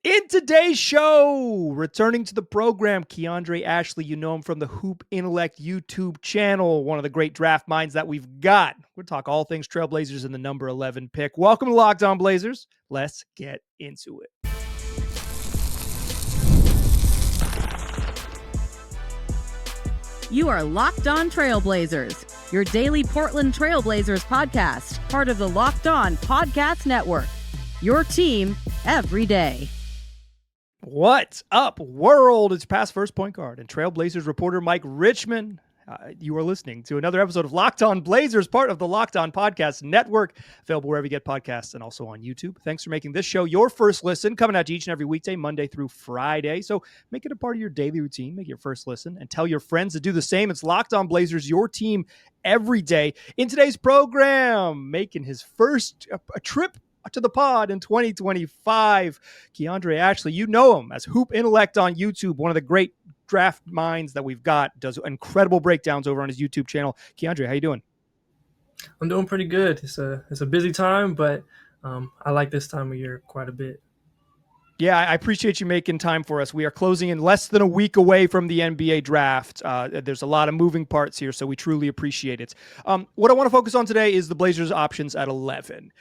In today's show, returning to the program, Keandre Ashley. You know him from the Hoop Intellect YouTube channel, one of the great draft minds that we've got. We'll talk all things Trailblazers in the number 11 pick. Welcome to Locked On Blazers. Let's get into it. You are Locked On Trailblazers, your daily Portland Trailblazers podcast, part of the Locked On Podcast Network. Your team every day. What's up, world? It's past first point guard and Trailblazers reporter Mike Richmond. You are listening to another episode of Locked On Blazers, part of the Locked On Podcast Network, available wherever you get podcasts and also on YouTube. Thanks for making this show your first listen, coming out to each and every weekday, Monday through Friday. So make it a part of your daily routine, make it your first listen, and tell your friends to do the same. It's Locked On Blazers, your team every day. In today's program, making his first trip to the pod in 2025, Keandre Ashley. You know him as Hoop Intellect on YouTube, one of the great draft minds that we've got, does incredible breakdowns over on his YouTube channel. Keandre, how you doing? I'm doing pretty good. It's a busy time, but I like this time of year quite a bit. Yeah, I appreciate you making time for us. We are closing in less than a week away from the NBA draft. There's a lot of moving parts here, so we truly appreciate it. What I want to focus on today is the Blazers' options at 11.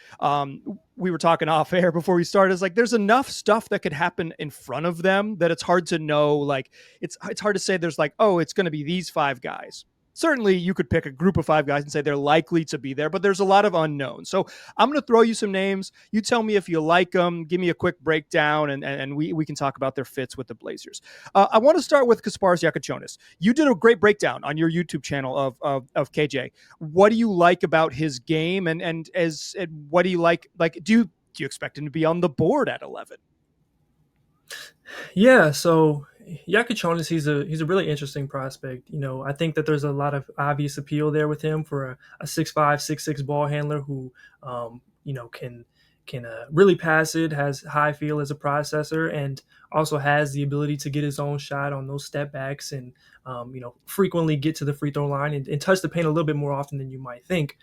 We were talking off air before we started. It's like there's enough stuff that could happen in front of them that it's hard to know. Like it's hard to say there's like, oh, it's going to be these five guys. Certainly, you could pick a group of five guys and say they're likely to be there, but there's a lot of unknowns. So I'm going to throw you some names. You tell me if you like them. Give me a quick breakdown, and we can talk about their fits with the Blazers. I want to start with Kaspar Yakonis. You did a great breakdown on your YouTube channel of KJ. What do you like about his game, and what do you like? Like, do you expect him to be on the board at 11? Yeah, so Yakonis, he's a really interesting prospect. You know, I think that there's a lot of obvious appeal there with him for a 6'5", 6'6" ball handler who, can really pass it, has high feel as a processor, and also has the ability to get his own shot on those step backs and, frequently get to the free throw line and touch the paint a little bit more often than you might think.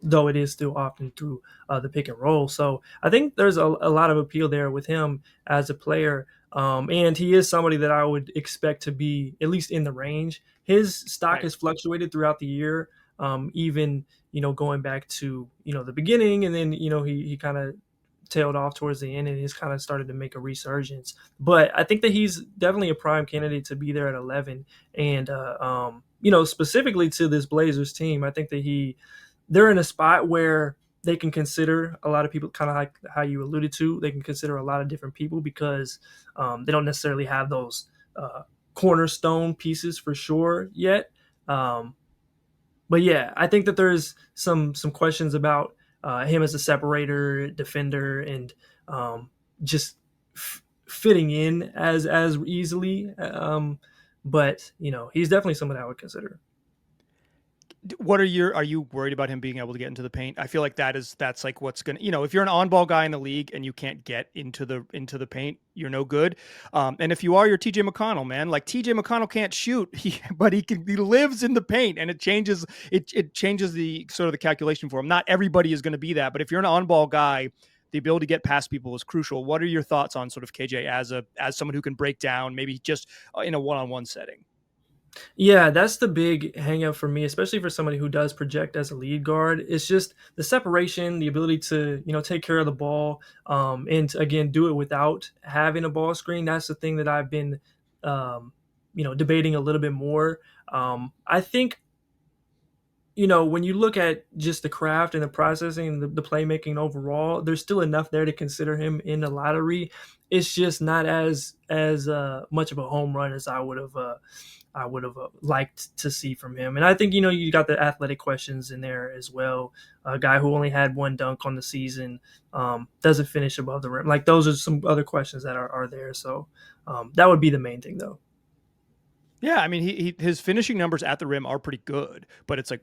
Though it is still often through the pick and roll. So I think there's a lot of appeal there with him as a player. And he is somebody that I would expect to be at least in the range. His stock has fluctuated throughout the year, even, going back to, the beginning. And then, he kind of tailed off towards the end and he's kind of started to make a resurgence. But I think that he's definitely a prime candidate to be there at 11. And, specifically to this Blazers team, I think that they're in a spot where they can consider a lot of people, kind of like how you alluded to. They can consider a lot of different people because they don't necessarily have those cornerstone pieces for sure yet. But yeah, I think that there's some questions about him as a separator, defender, and just fitting in as easily. But he's definitely someone I would consider. Are you worried about him being able to get into the paint? I feel like that's like what's going to, if you're an on-ball guy in the league and you can't get into the paint, you're no good. And if you are, you're TJ McConnell, man. Like TJ McConnell can't shoot, but he lives in the paint, and it changes the sort of the calculation for him. Not everybody is going to be that, but if you're an on-ball guy, the ability to get past people is crucial. What are your thoughts on sort of KJ as someone who can break down, maybe just in a one-on-one setting? Yeah, that's the big hang up for me, especially for somebody who does project as a lead guard. It's just the separation, the ability to, take care of the ball, and to, again, do it without having a ball screen. That's the thing that I've been, debating a little bit more. I think, when you look at just the craft and the processing, the playmaking overall, there's still enough there to consider him in the lottery. It's just not as much of a home run as I would have liked to see from him. And I think, you got the athletic questions in there as well. A guy who only had one dunk on the season, doesn't finish above the rim. Like, those are some other questions that are there. So that would be the main thing, though. Yeah, I mean, his finishing numbers at the rim are pretty good, but it's like,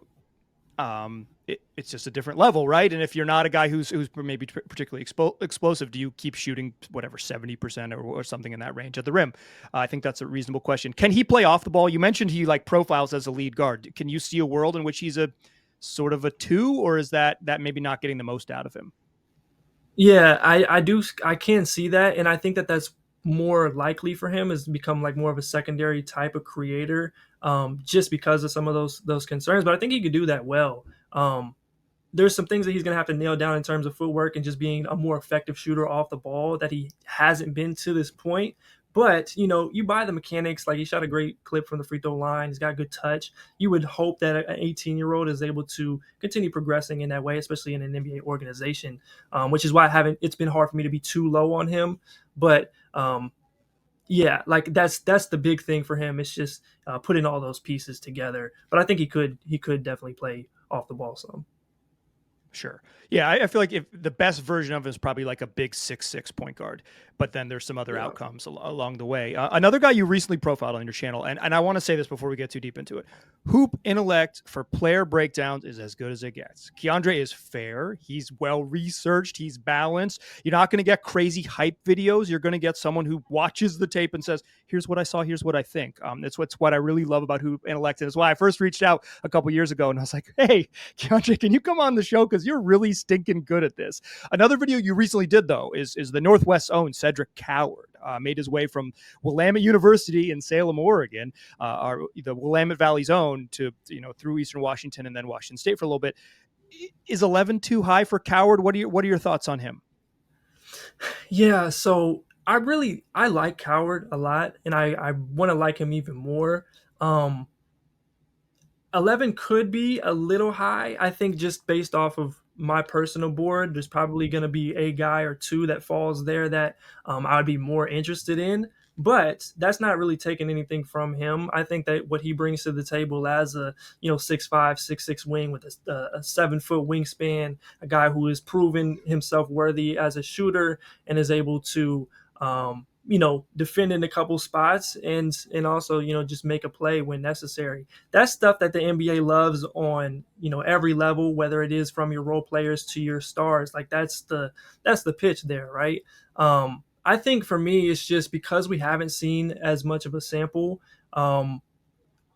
it's just a different level, right? And if you're not a guy who's maybe particularly explosive, do you keep shooting whatever 70% or something in that range at the rim? I think that's a reasonable question. Can he play off the ball? You mentioned he profiles as a lead guard. Can you see a world in which he's a sort of a 2, or is that maybe not getting the most out of him? Yeah, I can see that, and I think that that's more likely for him is to become like more of a secondary type of creator, just because of some of those concerns. But I think he could do that well. There's some things that he's going to have to nail down in terms of footwork and just being a more effective shooter off the ball that he hasn't been to this point. But, you buy the mechanics. Like, he shot a great clip from the free throw line. He's got good touch. You would hope that an 18-year-old is able to continue progressing in that way, especially in an NBA organization, which is why it's been hard for me to be too low on him. But, yeah, like that's the big thing for him. It's just putting all those pieces together. But I think he could definitely play off the ball some. Sure. Yeah, I feel like if the best version of him is probably like a big 6'6" point guard, but then there's some other Yeah. outcomes along the way. Another guy you recently profiled on your channel, and I want to say this before we get too deep into it. Hoop Intellect for player breakdowns is as good as it gets. Keandre is fair. He's well researched. He's balanced. You're not going to get crazy hype videos. You're going to get someone who watches the tape and says, "Here's what I saw. Here's what I think." That's what I really love about Hoop Intellect, and it's why I first reached out a couple years ago, and I was like, "Hey, Keandre, can you come on the show? Because you're really stinking good at this." Another video you recently did, though, is the Northwest's own Cedric Coward. Made his way from Willamette University in Salem, Oregon, the Willamette Valley's own, to through Eastern Washington and then Washington State for a little bit. Is 11 too high for Coward? What are your thoughts on him? Yeah, so I like Coward a lot, and I want to like him even more. Um, 11 could be a little high. I think just based off of my personal board, there's probably going to be a guy or two that falls there that I would be more interested in. But that's not really taking anything from him. I think that what he brings to the table as a 6'5", 6'6" wing with a 7-foot wingspan, a guy who has proven himself worthy as a shooter and is able to defend in a couple spots and also just make a play when necessary. That's stuff that the NBA loves on every level, whether it is from your role players to your stars. Like that's the pitch there, right? I think for me, it's just because we haven't seen as much of a sample on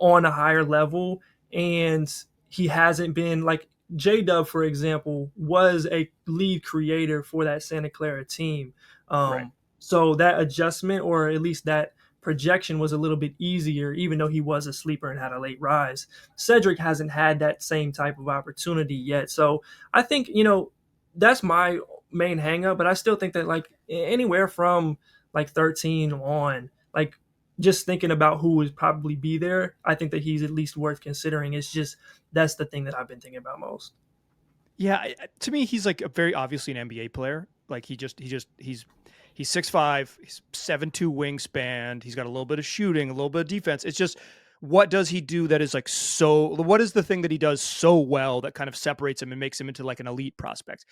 a higher level, and he hasn't been like J Dub, for example, was a lead creator for that Santa Clara team. Right. So that adjustment, or at least that projection, was a little bit easier, even though he was a sleeper and had a late rise. Cedric hasn't had that same type of opportunity yet. So I think, that's my main hangup, but I still think that like anywhere from like 13 on, like just thinking about who would probably be there, I think that he's at least worth considering. It's just that's the thing that I've been thinking about most. Yeah, to me, he's like very obviously an NBA player. Like he's 6'5", he's 7'2" wingspan. He's got a little bit of shooting, a little bit of defense. It's just, what does he do that is like so? What is the thing that he does so well that kind of separates him and makes him into like an elite prospect?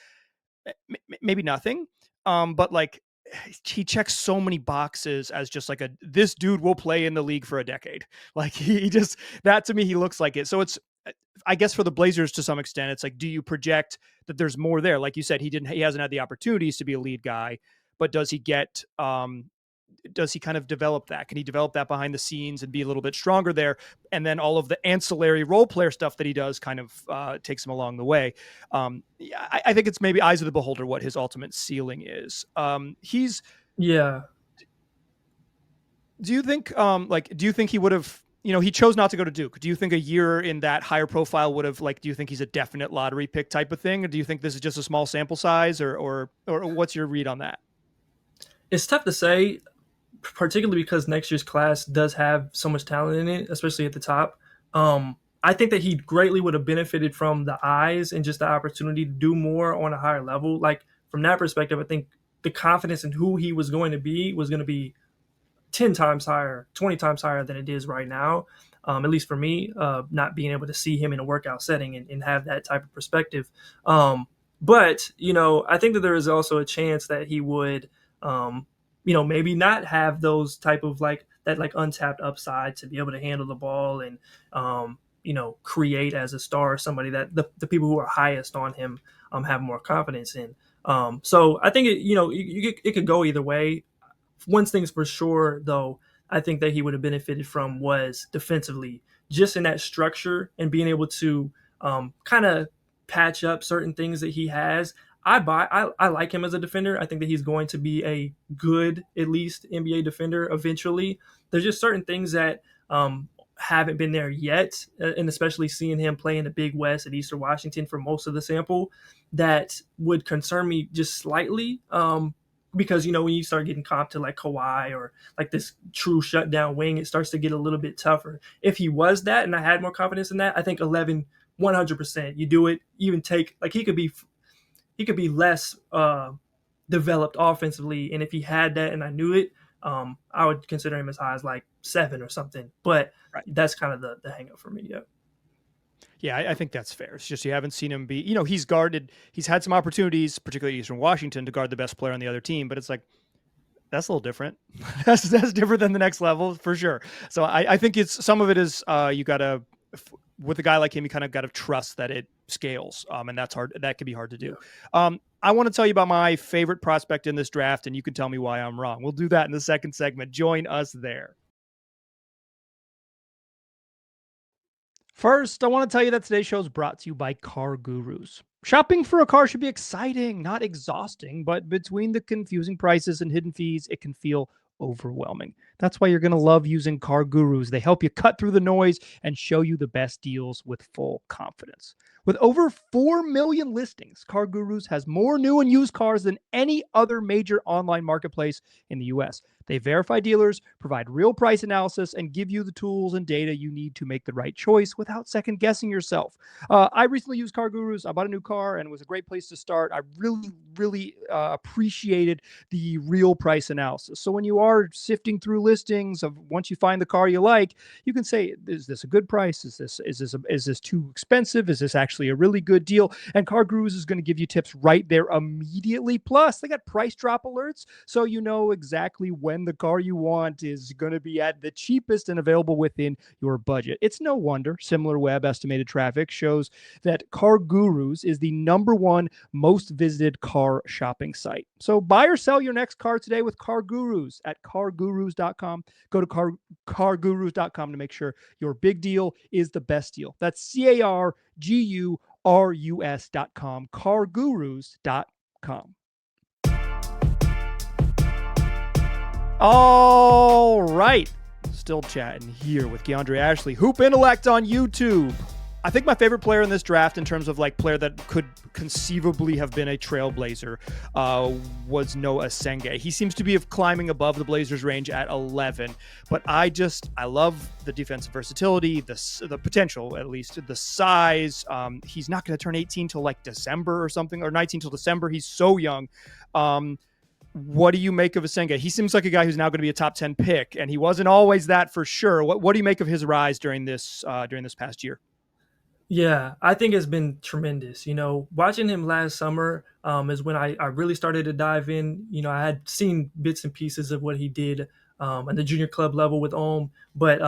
Maybe nothing, but like he checks so many boxes as just like this dude will play in the league for a decade. Like he just, that to me, he looks like it. So it's, I guess for the Blazers to some extent, it's like, do you project that there's more there? Like you said, he hasn't had the opportunities to be a lead guy, but does he does he kind of develop that? Can he develop that behind the scenes and be a little bit stronger there? And then all of the ancillary role player stuff that he does kind of takes him along the way. Yeah, I think it's maybe eyes of the beholder what his ultimate ceiling is. Yeah. Do you think do you think he would have, he chose not to go to Duke. Do you think a year in that higher profile would have, like, do you think he's a definite lottery pick type of thing? Or do you think this is just a small sample size, or what's your read on that? It's tough to say, particularly because next year's class does have so much talent in it, especially at the top. I think that he greatly would have benefited from the eyes and just the opportunity to do more on a higher level. Like from that perspective, I think the confidence in who he was going to be 10 times higher, 20 times higher than it is right now. At least for me, not being able to see him in a workout setting and have that type of perspective. But, I think that there is also a chance that he would, maybe not have those type of like that, like untapped upside to be able to handle the ball and, create as a star, somebody that the people who are highest on him have more confidence in. So I think it could go either way. One thing's for sure, though, I think that he would have benefited from was defensively, just in that structure and being able to kind of patch up certain things that he has. I like him as a defender. I think that he's going to be a good, at least NBA defender eventually. There's just certain things that haven't been there yet, and especially seeing him play in the Big West at Eastern Washington for most of the sample, that would concern me just slightly. Because when you start getting comped to like Kawhi or like this true shutdown wing, it starts to get a little bit tougher. If he was that, and I had more confidence in that, I think 11, 100%. You do it. Even take like he could be less developed offensively, and if he had that and I knew it, I would consider him as high as like 7 or something. But that's kind of the hang up for me. Yeah, I think that's fair. It's just you haven't seen him be, he's had some opportunities, particularly Eastern Washington, to guard the best player on the other team, but it's like, that's a little different. that's different than the next level for sure. So I think some of it is you got to, with a guy like him, you kind of got to trust that it scales. And that's hard. That can be hard to do. I want to tell you about my favorite prospect in this draft, and you can tell me why I'm wrong. We'll do that in the second segment. Join us there. First, I want to tell you that today's show is brought to you by CarGurus. Shopping for a car should be exciting, not exhausting, but between the confusing prices and hidden fees, it can feel overwhelming. That's why you're going to love using CarGurus. They help you cut through the noise and show you the best deals with full confidence. With over 4 million listings, CarGurus has more new and used cars than any other major online marketplace in the U.S. They verify dealers, provide real price analysis, and give you the tools and data you need to make the right choice without second guessing yourself. I recently used CarGurus. I bought a new car, and it was a great place to start. I really appreciated the real price analysis. So when you are sifting through listings of once you find the car you like, you can say, is this a good price? Is this too expensive? Is this actually a really good deal? And CarGurus is going to give you tips right there immediately. Plus, they got price drop alerts, so you know exactly when the car you want is going to be at the cheapest and available within your budget. It's no wonder SimilarWeb estimated traffic shows that CarGurus is the #1 most visited car shopping site. So buy or sell your next car today with CarGurus at CarGurus.com. Go to CarGurus.com to make sure your big deal is the best deal. That's CarGurus.com. CarGurus.com. All right. Still chatting here with Keandre Ashley. Hoop Intellect on YouTube. I think my favorite player in this draft, in terms of like player that could conceivably have been a trailblazer, was Noah Senge. He seems to be climbing above the Blazers range at 11, but I love the defensive versatility, the potential, at least the size. He's not going to turn 18 till like December or something, or 19 till December. He's so young. What do you make of Asenga? He seems like a guy who's now going to be a top 10 pick, and he wasn't always that for sure. What do you make of his rise during this past year? Yeah, I think it's been tremendous. Watching him last summer is when I really started to dive in. I had seen bits and pieces of what he did at the junior club level with Ohm, but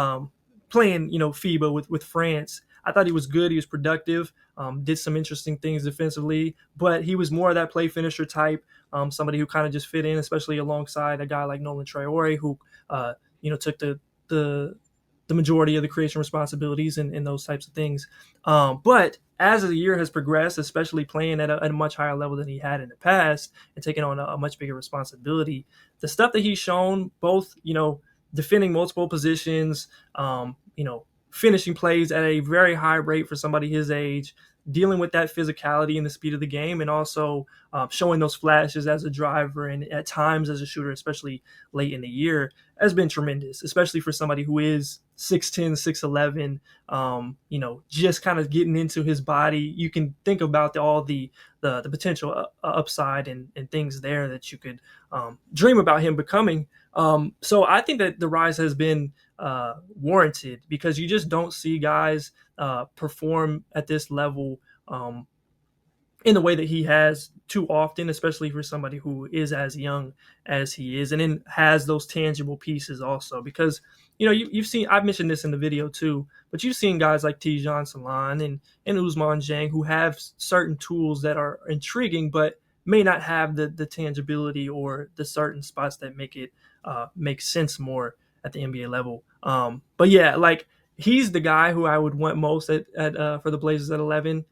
playing, FIBA with France, I thought he was good. He was productive, did some interesting things defensively, but he was more of that play finisher type, somebody who kind of just fit in, especially alongside a guy like Nolan Traore, who, took the majority of the creation responsibilities and those types of things. But as the year has progressed, especially playing at a much higher level than he had in the past and taking on a much bigger responsibility, the stuff that he's shown, both, defending multiple positions, finishing plays at a very high rate for somebody his age, dealing with that physicality and the speed of the game, and also showing those flashes as a driver and at times as a shooter, especially late in the year, has been tremendous, especially for somebody who is 6'10", 6'11", just kind of getting into his body. You can think about all the potential upside and things there that you could dream about him becoming. So I think that the rise has been warranted, because you just don't see guys perform at this level in the way that he has too often, especially for somebody who is as young as he is, and then has those tangible pieces also. Because you've seen, I've mentioned this in the video too, but you've seen guys like Tijan Salan and Ousmane Dieng who have certain tools that are intriguing, but may not have the tangibility or the certain spots that make it make sense more at the NBA level. But yeah, like, he's the guy who I would want most at for the Blazers at 11.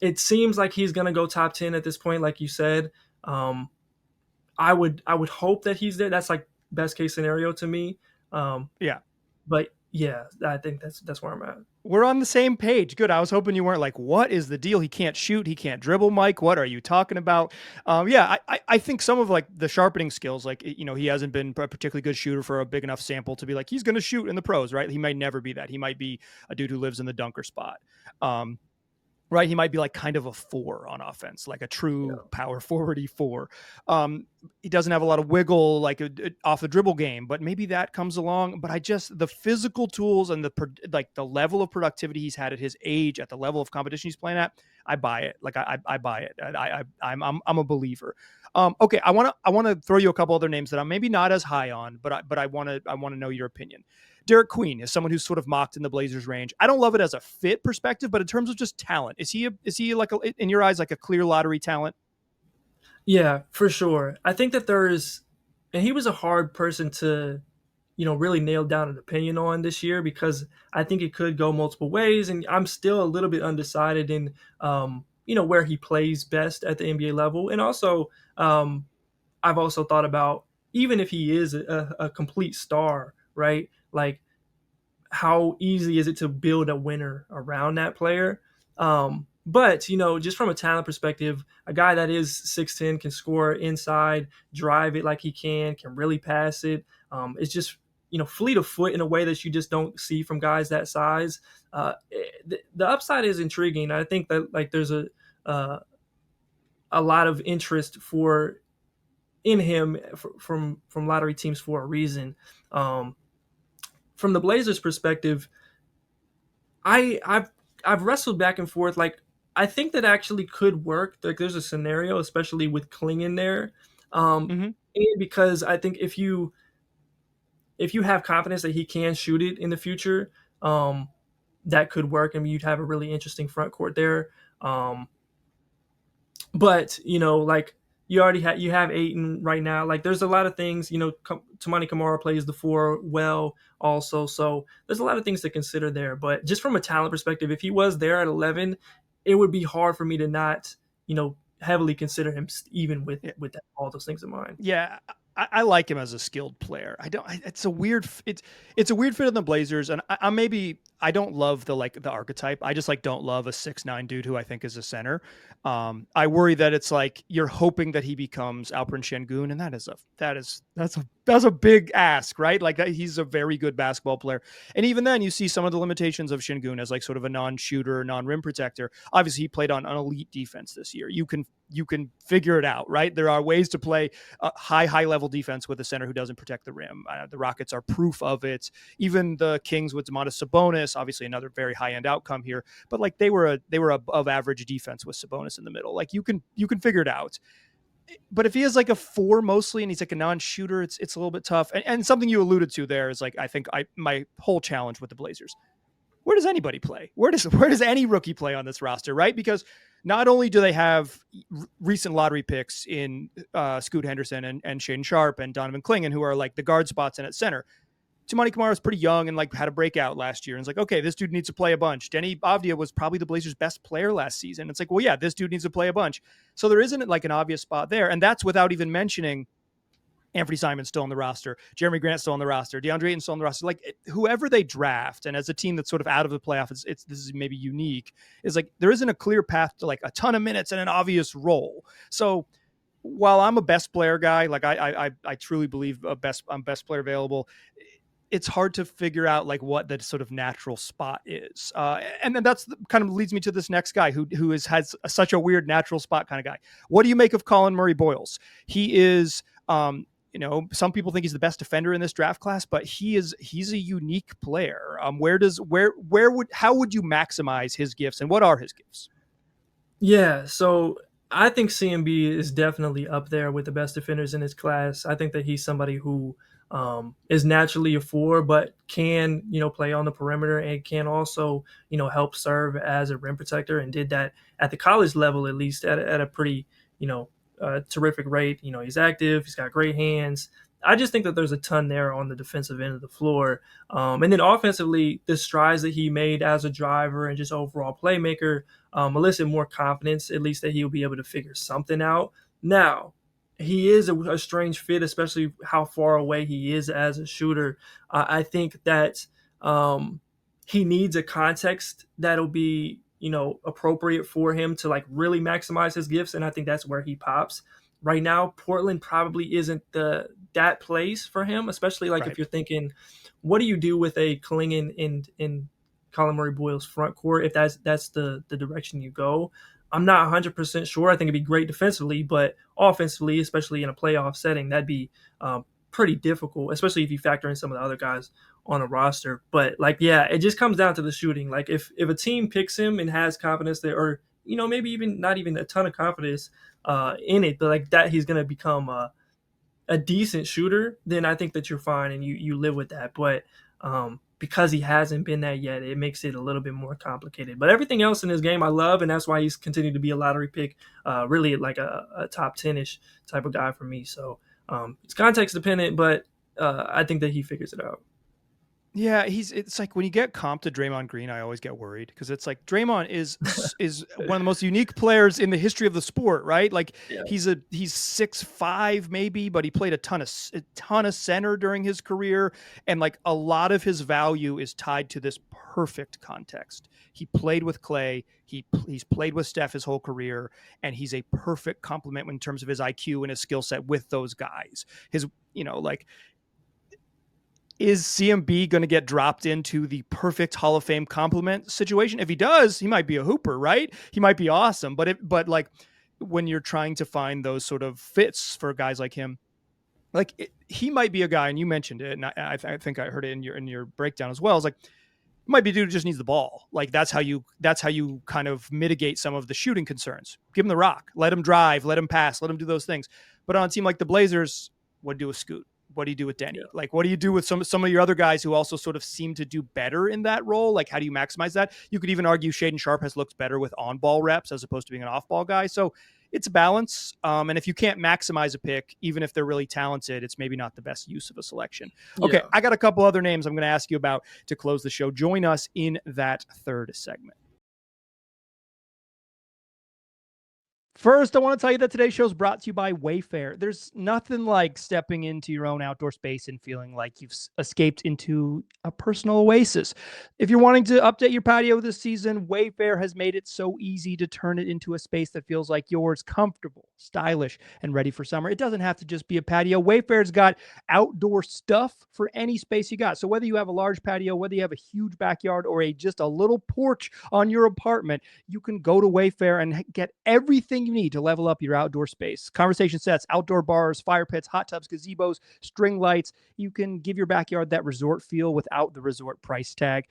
it seems like he's going to go top 10 at this point, like you said. I would hope that he's there. That's like best case scenario to me. Yeah. But yeah, I think that's where I'm at. We're on the same page. Good. I was hoping you weren't like, what is the deal? He can't shoot. He can't dribble, Mike. What are you talking about? Yeah, I think some of like the sharpening skills, like, he hasn't been a particularly good shooter for a big enough sample to be like, he's going to shoot in the pros, right? He might never be that. He might be a dude who lives in the dunker spot. Right, he might be like kind of a 4 on offense, like a true power forwardy 4. He doesn't have a lot of wiggle, like off the dribble game, but maybe that comes along. But the physical tools and the level of productivity he's had at his age, at the level of competition he's playing at, I buy it. Like I buy it. I'm a believer. Okay, I want to throw you a couple other names that I'm maybe not as high on, but I want to know your opinion. Derrick Queen is someone who's sort of mocked in the Blazers range. I don't love it as a fit perspective, but in terms of just talent, is he like in your eyes, like a clear lottery talent? Yeah, for sure. I think that and he was a hard person to, really nail down an opinion on this year, because I think it could go multiple ways. And I'm still a little bit undecided in, where he plays best at the NBA level. And also, I've also thought about, even if he is a complete star, right? Like, how easy is it to build a winner around that player? But, just from a talent perspective, a guy that is 6'10", can score inside, drive it like he can really pass it. It's just, fleet of foot in a way that you just don't see from guys that size. The upside is intriguing. I think that like there's a lot of interest in him from lottery teams for a reason. From the Blazers' perspective, I've wrestled back and forth. Like, I think that actually could work. Like, there's a scenario, especially with Kling in there, and because I think if you have confidence that he can shoot it in the future, that could work. I mean, you'd have a really interesting front court there. But like, you have Ayton right now. Like, there's a lot of things. Toumani Camara plays the 4 well also, so there's a lot of things to consider there. But just from a talent perspective, if he was there at 11, it would be hard for me to not heavily consider him, even with all those things in mind. Yeah, I like him as a skilled player. It's a weird fit in the Blazers, and I don't love the archetype. I just don't love a 6'9" dude who I think is a center. I worry that it's like you're hoping that he becomes Alperen Şengün, and that's a big ask, right? Like, he's a very good basketball player, and even then, you see some of the limitations of Şengün as like sort of a non-shooter, non-rim protector. Obviously, he played on an elite defense this year. You can figure it out, right? There are ways to play a high level defense with a center who doesn't protect the rim. The Rockets are proof of it. Even the Kings with Domantas Sabonis, obviously another very high end outcome here, but like they were above average defense with Sabonis in the middle. Like, you can figure it out. But if he is like a 4 mostly and he's like a non-shooter, it's a little bit tough. And something you alluded to there is like, I think my whole challenge with the Blazers, where does anybody play? Where does any rookie play on this roster, right? Because not only do they have recent lottery picks in Scoot Henderson and Shaedon Sharpe and Donovan Clingan, who are like the guard spots and at center. Toumani Camara is pretty young and like had a breakout last year. And it's like, okay, this dude needs to play a bunch. Denny Avdia was probably the Blazers' best player last season. It's like, well, yeah, this dude needs to play a bunch. So there isn't like an obvious spot there. And that's without even mentioning Anthony Simon's still on the roster, Jeremy Grant's still on the roster, DeAndre Ayton's still on the roster. Like, whoever they draft, and as a team that's sort of out of the playoff, this is maybe unique, is like there isn't a clear path to like a ton of minutes and an obvious role. So while I'm a best player guy, like I truly believe I'm best player available, it's hard to figure out like what the sort of natural spot is. And then that's kind of leads me to this next guy who has such a weird natural spot kind of guy. What do you make of Colin Murray-Boyles? He is, some people think he's the best defender in this draft class, but he's a unique player. How would you maximize his gifts, and what are his gifts? Yeah, so I think CMB is definitely up there with the best defenders in his class. I think that he's somebody who is naturally a 4, but can, play on the perimeter and can also, help serve as a rim protector, and did that at the college level, at least at a pretty, terrific rate. He's active. He's got great hands. I just think that there's a ton there on the defensive end of the floor. And then offensively, the strides that he made as a driver and just overall playmaker elicit more confidence, at least that he'll be able to figure something out. Now, he is a strange fit, especially how far away he is as a shooter. I think that he needs a context that'll be, appropriate for him to like really maximize his gifts. And I think that's where he pops. Right now, Portland probably isn't that place for him, especially like if you're thinking, what do you do with a Klingon in Colin Murray-Boyle's front court if that's the direction you go? I'm not 100% sure. I think it'd be great defensively, but offensively, especially in a playoff setting, that'd be pretty difficult, especially if you factor in some of the other guys on a roster. But it just comes down to the shooting. Like if a team picks him and has confidence there, or maybe even not even a ton of confidence in it, but like that he's going to become a decent shooter, then I think that you're fine and you live with that. But because he hasn't been that yet, it makes it a little bit more complicated. But everything else in his game I love, and that's why he's continued to be a lottery pick, really like a top 10-ish type of guy for me. So it's context dependent, but I think that he figures it out. Yeah, it's like when you get comped to Draymond Green, I always get worried because it's like Draymond is one of the most unique players in the history of the sport, right? Like he's 6'5" maybe, but he played a ton of center during his career, and like a lot of his value is tied to this perfect context. He played with Clay, he's played with Steph his whole career, and he's a perfect complement in terms of his IQ and his skill set with those guys. His is CMB going to get dropped into the perfect Hall of Fame complement situation? If he does, he might be a hooper, right? He might be awesome. But like when you're trying to find those sort of fits for guys like him, he might be a guy, and you mentioned it, and I think I heard it in your breakdown as well. It's like, it might be a dude who just needs the ball. Like that's how you kind of mitigate some of the shooting concerns. Give him the rock, let him drive, let him pass, let him do those things. But on a team like the Blazers, what do with Scoot? What do you do with Denny? Like, what do you do with some of your other guys who also sort of seem to do better in that role? Like, how do you maximize that? You could even argue Shaedon Sharpe has looked better with on-ball reps as opposed to being an off-ball guy. So it's a balance. And if you can't maximize a pick, even if they're really talented, it's maybe not the best use of a selection. Okay, I got a couple other names I'm going to ask you about to close the show. Join us in that third segment. First, I want to tell you that today's show is brought to you by WayFair. There's nothing like stepping into your own outdoor space and feeling like you've escaped into a personal oasis. If you're wanting to update your patio this season, WayFair has made it so easy to turn it into a space that feels like yours, comfortable, stylish, and ready for summer. It doesn't have to just be a patio. WayFair's got outdoor stuff for any space you got. So whether you have a large patio, whether you have a huge backyard, or just a little porch on your apartment, you can go to WayFair and get everything you need to level up your outdoor space. Conversation sets, outdoor bars, fire pits, hot tubs, gazebos, string lights. You can give your backyard that resort feel without the resort price tag.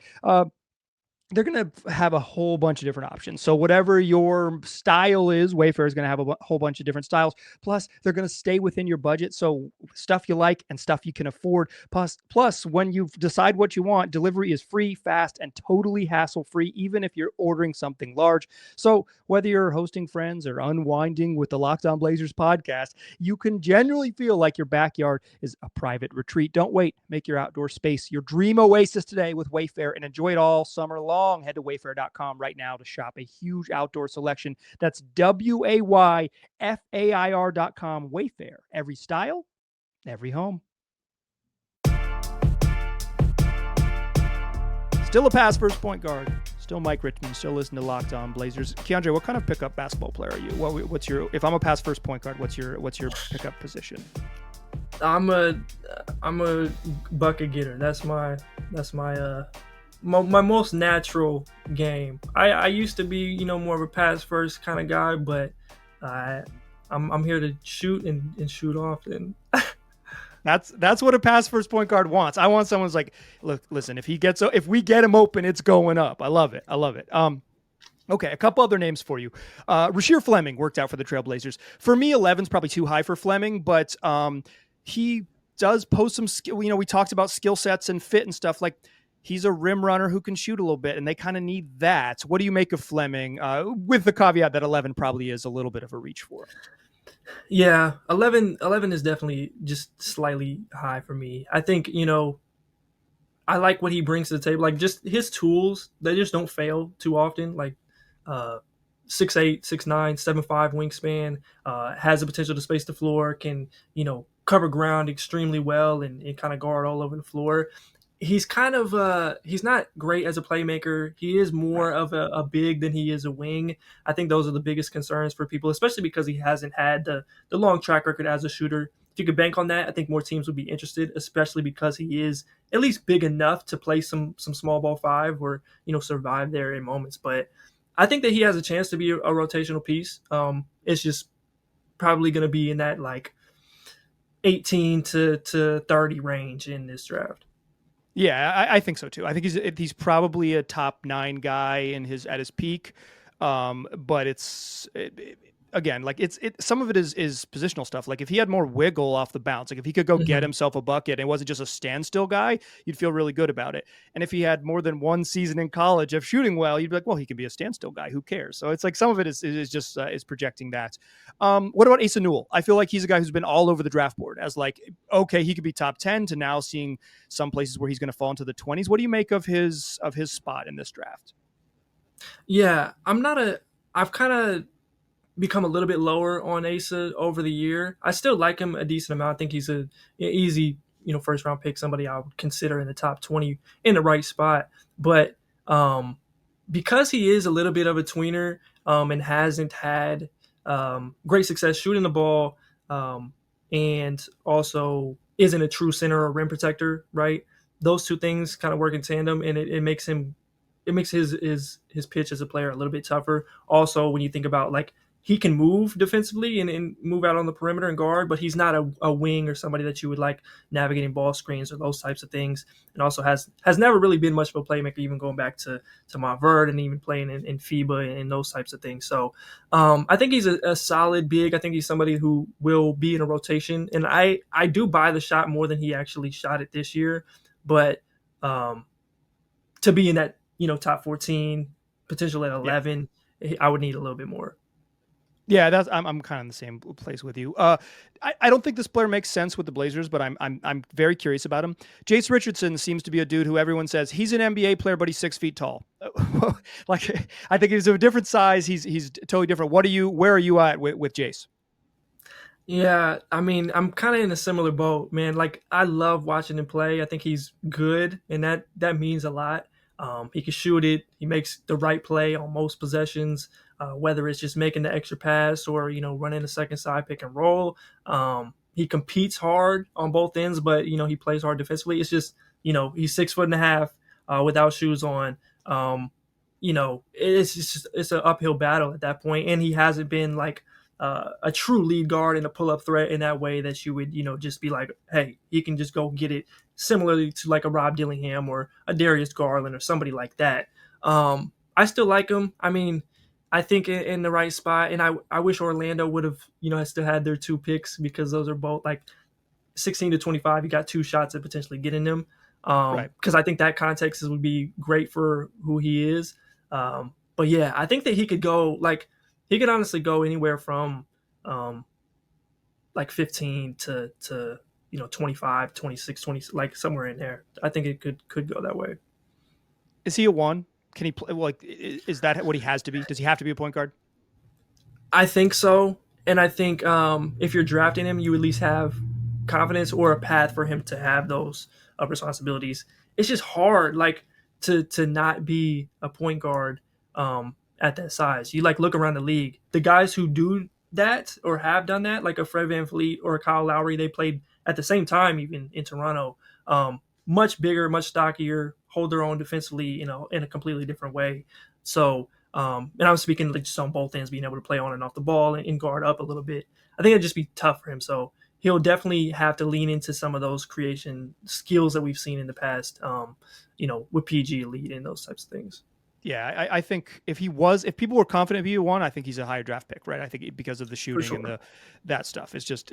They're going to have a whole bunch of different options. So whatever your style is, Wayfair is going to have a whole bunch of different styles. Plus, they're going to stay within your budget. So stuff you like and stuff you can afford. Plus, when you decide what you want, delivery is free, fast, and totally hassle-free, even if you're ordering something large. So whether you're hosting friends or unwinding with the Locked On Blazers podcast, you can genuinely feel like your backyard is a private retreat. Don't wait. Make your outdoor space your dream oasis today with Wayfair and enjoy it all summer long. Head to wayfair.com right now to shop a huge outdoor selection. That's WAYFAIR.com. Wayfair. Every style, every home. Still a pass first point guard. Still Mike Richmond. Still listen to Locked On Blazers. Keandre, what kind of pickup basketball player are you? What's your? If I'm a pass first point guard, what's your pickup position? I'm a bucket getter. That's my most natural game. I used to be, more of a pass first kind of guy, but I'm here to shoot and shoot often. That's what a pass first point guard wants. I want someone who's like, look, listen, if we get him open, it's going up. I love it. Okay, a couple other names for you. Rasheed Fleming worked out for the Trailblazers. For me, 11's probably too high for Fleming, but he does post some skill. We talked about skill sets and fit and stuff. Like, he's a rim runner who can shoot a little bit, and they kind of need that. What do you make of Fleming? With the caveat that 11 probably is a little bit of a reach for him. Yeah, 11 is definitely just slightly high for me. I think, I like what he brings to the table. Like just his tools, they just don't fail too often. Like uh 6'8", 6'9", 7'5" wingspan, has the potential to space the floor, can, cover ground extremely well and kind of guard all over the floor. He's kind of he's not great as a playmaker. He is Right. more of a big than he is a wing. I think those are the biggest concerns for people, especially because he hasn't had the long track record as a shooter. If you could bank on that, I think more teams would be interested, especially because he is at least big enough to play some small ball five or survive there in moments. But I think that he has a chance to be a rotational piece. It's just probably going to be in that like 18 to 30 range in this draft. Yeah, I think so too. I think he's probably a top 9 guy in his at his peak. But again, like some of it is positional stuff. Like if he had more wiggle off the bounce, like if he could go get Mm-hmm. himself a bucket and wasn't just a standstill guy, you'd feel really good about it. And if he had more than one season in college of shooting well, you'd be like, well, he can be a standstill guy. Who cares? So it's like some of it is just is projecting that. What about Asa Newell? I feel like he's a guy who's been all over the draft board as like, okay, he could be top 10 to now seeing some places where he's going to fall into the 20s. What do you make of his spot in this draft? Yeah, I've kind of become a little bit lower on Asa over the year. I still like him a decent amount. I think he's a easy, first round pick, somebody I would consider in the top 20 in the right spot. But because he is a little bit of a tweener, and hasn't had great success shooting the ball, and also isn't a true center or rim protector, right? Those two things kind of work in tandem, and it makes him it makes his pitch as a player a little bit tougher. Also, when you think about like he can move defensively and move out on the perimeter and guard, but he's not a wing or somebody that you would like navigating ball screens or those types of things. And also has never really been much of a playmaker, even going back to Montverde and even playing in FIBA and those types of things. So I think he's a solid big. I think he's somebody who will be in a rotation, and I do buy the shot more than he actually shot it this year, but um, to be in that top 14, potential at Yeah. 11, I would need a little bit more. Yeah, I'm kind of in the same place with you. I don't think this player makes sense with the Blazers, but I'm very curious about him. Jace Richardson seems to be a dude who everyone says he's an NBA player, but he's 6 feet tall. Like I think he's of a different size. He's totally different. Where are you at with Jace? Yeah, I mean, I'm kind of in a similar boat, man. Like, I love watching him play. I think he's good, and that means a lot. He can shoot it. He makes the right play on most possessions, whether it's just making the extra pass or running a second side pick and roll. He competes hard on both ends, but he plays hard defensively. It's just he's 6'1.5", without shoes on. It's an uphill battle at that point, and he hasn't been like a true lead guard and a pull-up threat in that way that you would, just be like, hey, he can just go get it, similarly to like a Rob Dillingham or a Darius Garland or somebody like that. I still like him. I mean, I think in the right spot, and I wish Orlando would have, still had their 2 picks, because those are both like 16 to 25. You got 2 shots at potentially getting them. Right. Because I think that context would be great for who he is. But yeah, I think that he could honestly go anywhere from um, like 15 to 25, 26, 20, like somewhere in there. I think it could go that way. Is he a one? Can he play? Like, is that what he has to be? Does he have to be a point guard? I think so. And I think if you're drafting him, you at least have confidence or a path for him to have those responsibilities. It's just hard, like to not be a point guard at that size. You like look around the league. The guys who do that or have done that, like a Fred VanVleet or a Kyle Lowry, they played at the same time even in Toronto. Much bigger, much stockier, hold their own defensively, in a completely different way. So and I was speaking like just on both ends, being able to play on and off the ball and guard up a little bit. I think it'd just be tough for him. So he'll definitely have to lean into some of those creation skills that we've seen in the past, with PG Elite and those types of things. Yeah, I think if people were confident he one, I think he's a higher draft pick, right? I think because of the For shooting and sure. that stuff. It's just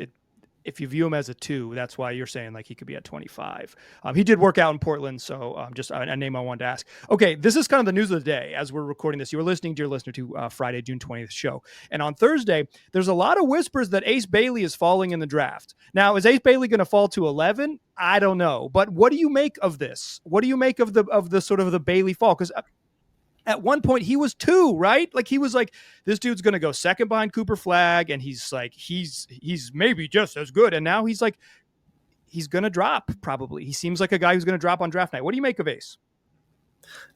if you view him as a 2, that's why you're saying like he could be at 25. He did work out in Portland, so just a name I wanted to ask. Okay, this is kind of the news of the day as we're recording this. You were listening, dear listener, to Friday, June 20th show. And on Thursday, there's a lot of whispers that Ace Bailey is falling in the draft. Now, is Ace Bailey going to fall to 11? I don't know. But what do you make of this? What do you make of the sort of the Bailey fall? Because at one point he was 2, right? Like he was like, this dude's going to go second behind Cooper Flagg. And he's like, he's maybe just as good. And now he's like, he's going to drop probably. He seems like a guy who's going to drop on draft night. What do you make of Ace?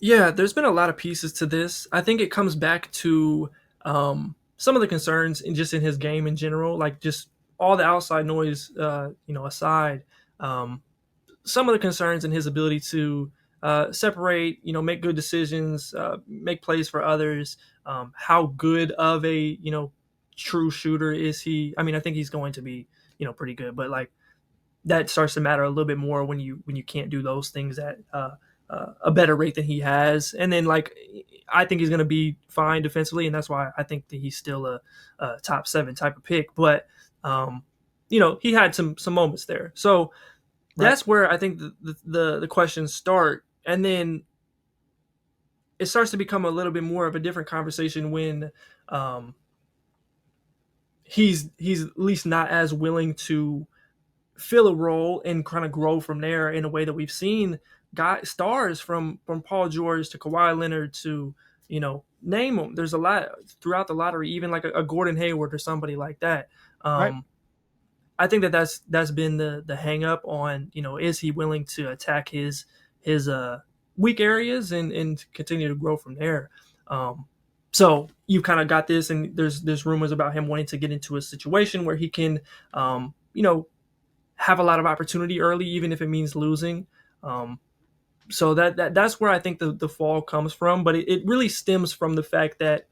Yeah, there's been a lot of pieces to this. I think it comes back to some of the concerns in his game in general, like just all the outside noise, aside, some of the concerns in his ability to separate, make good decisions, make plays for others. How good of a, true shooter is he? I mean, I think he's going to be, pretty good, but like that starts to matter a little bit more when you can't do those things at a better rate than he has. And then like, I think he's going to be fine defensively. And that's why I think that he's still a top 7 type of pick, but he had some moments there. So that's where I think the questions start. And then it starts to become a little bit more of a different conversation when he's at least not as willing to fill a role and kind of grow from there in a way that we've seen stars from Paul George to Kawhi Leonard to, name them. There's a lot throughout the lottery, even like a Gordon Hayward or somebody like that. I think that's been the hang up on, is he willing to attack his weak areas and continue to grow from there. So you've kind of got this, and there's rumors about him wanting to get into a situation where he can, have a lot of opportunity early, even if it means losing. So that's where I think the fall comes from, but it really stems from the fact that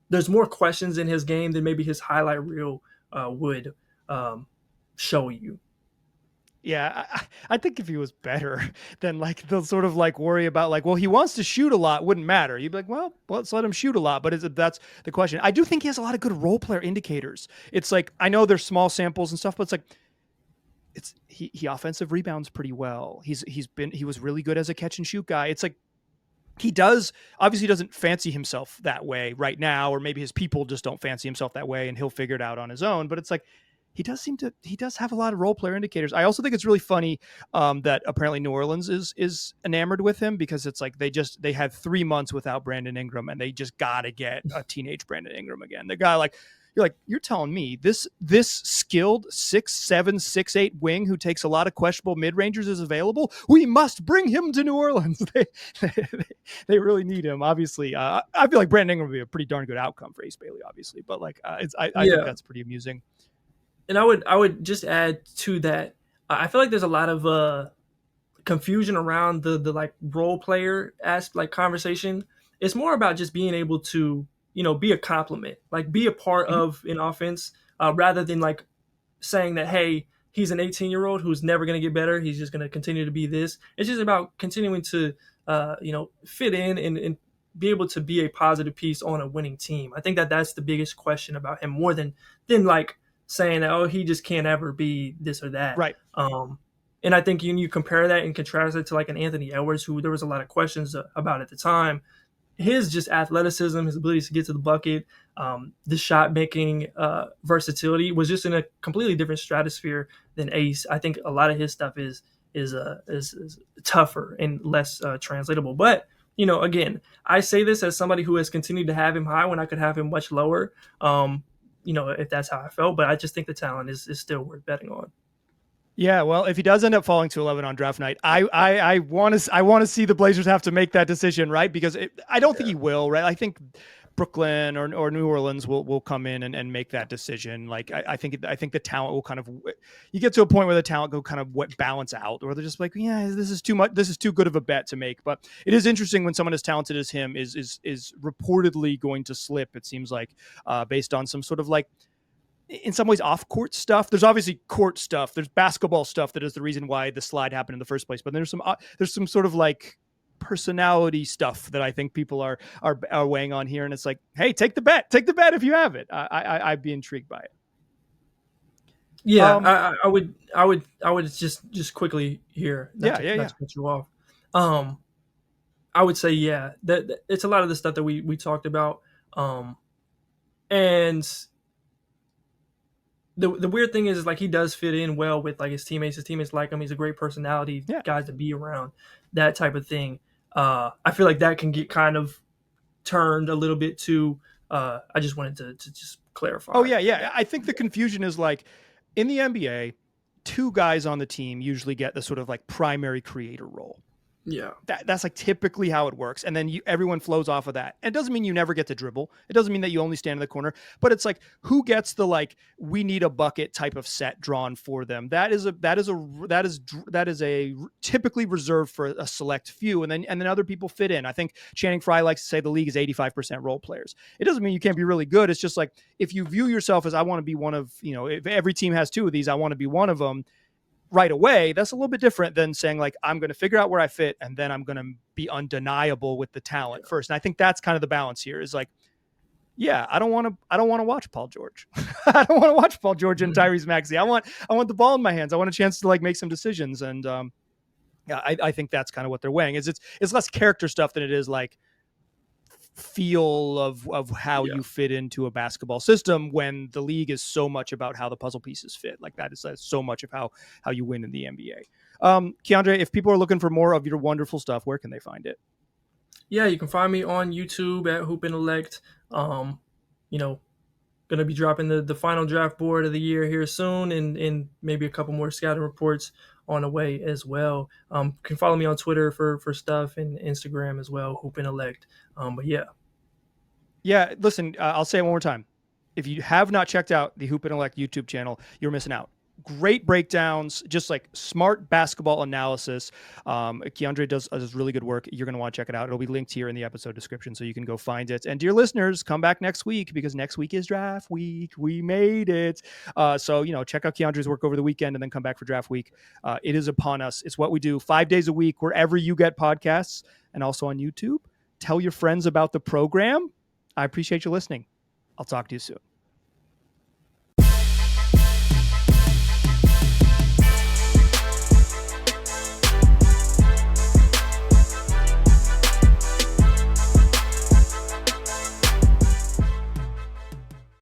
there's more questions in his game than maybe his highlight reel would show you. Yeah, I think if he was better, then like they'll sort of like worry about like, well, he wants to shoot a lot, wouldn't matter. You'd be like, well, let's let him shoot a lot. But that's the question. I do think he has a lot of good role player indicators. It's like, I know there's small samples and stuff, but it's like, he offensive rebounds pretty well. He was really good as a catch and shoot guy. It's like, he obviously doesn't fancy himself that way right now, or maybe his people just don't fancy himself that way and he'll figure it out on his own. But it's like, he does have a lot of role player indicators. I also think it's really funny that apparently New Orleans is enamored with him, because it's like they had 3 months without Brandon Ingram and they just got to get a teenage Brandon Ingram again. The guy you're telling me this skilled 6'7", 6'8" wing who takes a lot of questionable mid-rangers is available? We must bring him to New Orleans. They really need him. Obviously, I feel like Brandon Ingram would be a pretty darn good outcome for Ace Bailey, obviously, but like I think that's pretty amusing. And I would just add to that, I feel like there's a lot of confusion around the like role player conversation. It's more about just being able to, be a compliment, like be a part of an offense, rather than like saying that, hey, he's an 18-year-old who's never going to get better. He's just going to continue to be this. It's just about continuing to, fit in and be able to be a positive piece on a winning team. I think that's the biggest question about him, more than like saying that, oh, he just can't ever be this or that. Right. And I think you compare that and contrast it to like an Anthony Edwards, who there was a lot of questions about at the time. His just athleticism, his ability to get to the bucket, the shot making versatility was just in a completely different stratosphere than Ace. I think a lot of his stuff is tougher and less translatable. But again, I say this as somebody who has continued to have him high when I could have him much lower. If that's how I felt, but I just think the talent is still worth betting on. Yeah, well, if he does end up falling to 11 on draft night, I want to see the Blazers have to make that decision, right? Because I don't think he will, right? I think Brooklyn or New Orleans will come in and make that decision. Like I think the talent will kind of, you get to a point where the talent go kind of balance out, or they're just like, yeah, this is too much. This is too good of a bet to make. But it is interesting when someone as talented as him is reportedly going to slip. It seems like based on some sort of like, in some ways off-court stuff. There's obviously court stuff. There's basketball stuff that is the reason why the slide happened in the first place. But there's some sort of like personality stuff that I think people are weighing on here. And it's like, hey, take the bet if you have it. I'd be intrigued by it. Yeah, Um, I would just quickly here, not yeah. to cut you off. I would say that it's a lot of the stuff that we talked about. And the weird thing is like he does fit in well with like his teammates. His teammates like him. He's a great personality, Yeah. guys to be around, that type of thing. I feel like that can get kind of turned a little bit too. I just wanted to just clarify. Oh yeah. I think the confusion is like in the NBA, two guys on the team usually get the sort of like primary creator role. Yeah. That's like typically how it works. And then everyone flows off of that. And it doesn't mean you never get to dribble. It doesn't mean that you only stand in the corner, but it's like, who gets the, like, we need a bucket type of set drawn for them. That is a typically reserved for a select few. And then other people fit in. I think Channing Frye likes to say the league is 85% role players. It doesn't mean you can't be really good. It's just like, if you view yourself as, I want to be one of, if every team has two of these, I want to be one of them right away, that's a little bit different than saying like, I'm going to figure out where I fit and then I'm going to be undeniable with the talent first. And I think that's kind of the balance here is like, yeah, I don't want to watch Paul George. I don't want to watch Paul George and Tyrese Maxey. I want the ball in my hands. I want a chance to like make some decisions. And I think that's kind of what they're weighing. It's less character stuff than it is like feel of how you fit into a basketball system, when the league is so much about how the puzzle pieces fit. Like that is so much of how you win in the NBA. Keandre, if people are looking for more of your wonderful stuff, where can they find it? Yeah, you can find me on YouTube at HoopIntellect. Going to be dropping the final draft board of the year here soon, and maybe a couple more scouting reports on the way as well. You can follow me on Twitter for stuff, and Instagram as well, HoopIntellect. But yeah. Listen, I'll say it one more time. If you have not checked out the HoopIntellect YouTube channel, you're missing out. Great breakdowns, just like smart basketball analysis. Keandre does really good work. You're going to want to check it out. It'll be linked here in the episode description, so you can go find it. And dear listeners, come back next week, because next week is draft week. We made it. So check out Keandre's work over the weekend and then come back for draft week. It is upon us. It's what we do 5 days a week, wherever you get podcasts, and also on YouTube. Tell your friends about the program. I appreciate you listening. I'll talk to you soon.